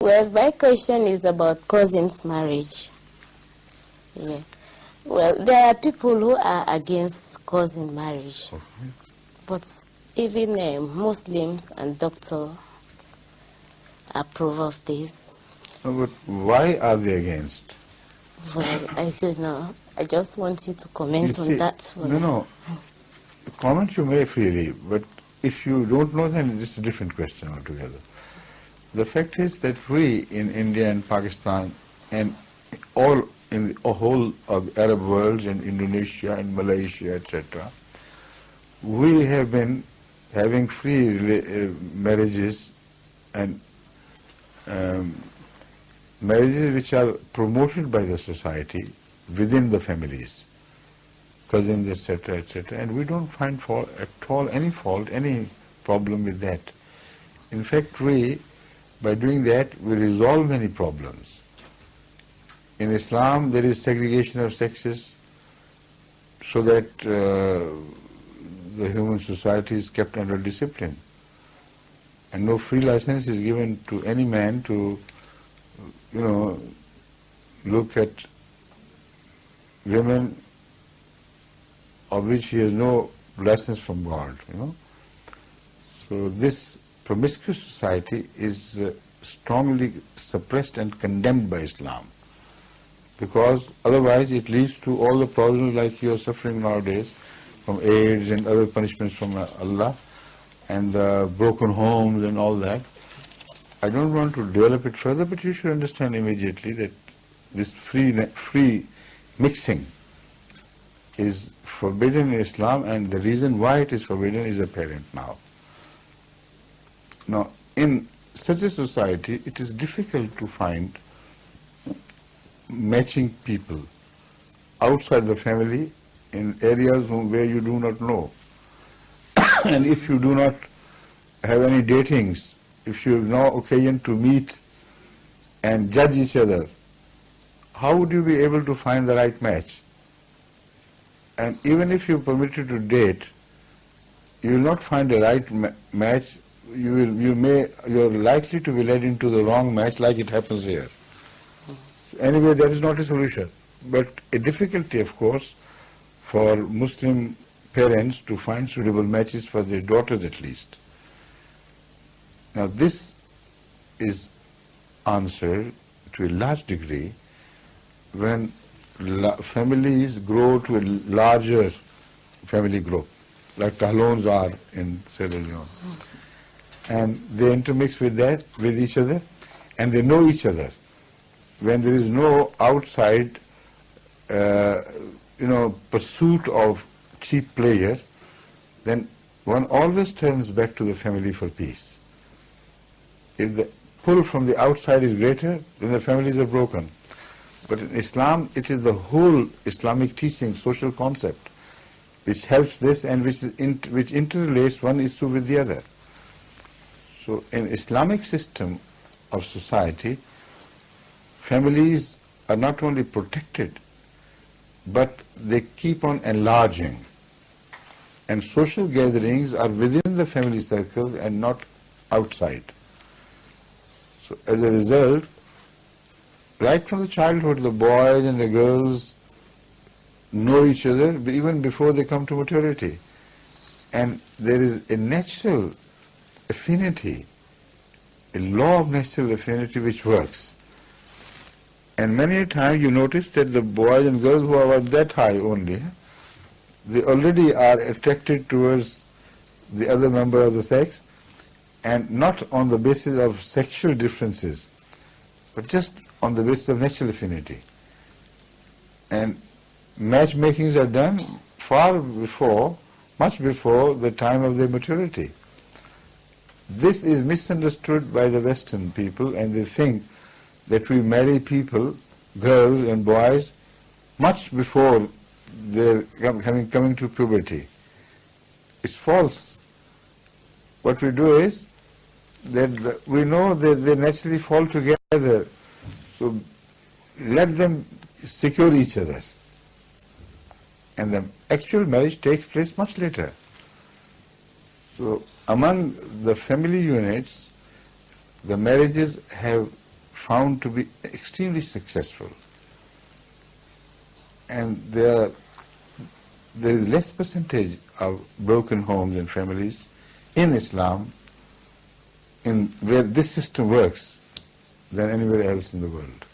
Well, my question is about cousins' marriage. Yeah. Well, there are people who are against cousin marriage, but even Muslims and doctors approve of this. No, but why are they against? Well, I don't know. I just want you to comment on that. No. Comment you may freely, but if you don't know, then it's a different question altogether. The fact is that we in India and Pakistan and all in the whole of Arab world and Indonesia and Malaysia, etc., we have been having free marriages and marriages which are promoted by the society within the families, cousins, etc., etc., and we don't find fault at all, any problem with that. In fact, by doing that, we resolve many problems. In Islam, there is segregation of sexes so that the human society is kept under discipline. And no free license is given to any man to, look at women of which he has no license from God, So this promiscuous society is strongly suppressed and condemned by Islam, because otherwise it leads to all the problems like you are suffering nowadays from AIDS and other punishments from Allah and broken homes and all that. I don't want to develop it further, but you should understand immediately that this free mixing is forbidden in Islam, and the reason why it is forbidden is apparent now. Now, in such a society, it is difficult to find matching people outside the family in areas where you do not know. And if you do not have any datings, if you have no occasion to meet and judge each other, how would you be able to find the right match? And even if you are permitted to date, you will not find the right match. You are likely to be led into the wrong match, like it happens here. So anyway, that is not a solution, but a difficulty, of course, for Muslim parents to find suitable matches for their daughters at least. Now this is answered to a large degree when families grow to a larger family group, like Kahlons are in Sierra Leone. And they intermix with each other, and they know each other. When there is no outside, pursuit of cheap pleasure, then one always turns back to the family for peace. If the pull from the outside is greater, then the families are broken. But in Islam, it is the whole Islamic teaching, social concept, which helps this and which interrelates one issue with the other. So in Islamic system of society, families are not only protected, but they keep on enlarging. And social gatherings are within the family circles and not outside. So as a result, right from the childhood, the boys and the girls know each other even before they come to maturity. And there is a natural affinity, a law of natural affinity which works. And many a time you notice that the boys and girls who are that high only, they already are attracted towards the other member of the sex, and not on the basis of sexual differences, but just on the basis of natural affinity. And matchmakings are done much before the time of their maturity. This is misunderstood by the Western people, and they think that we marry people, girls and boys, much before they're coming to puberty. It's false. What we do is that we know that they naturally fall together, so let them secure each other. And the actual marriage takes place much later. So among the family units, the marriages have found to be extremely successful. And there is less percentage of broken homes and families in Islam in where this system works than anywhere else in the world.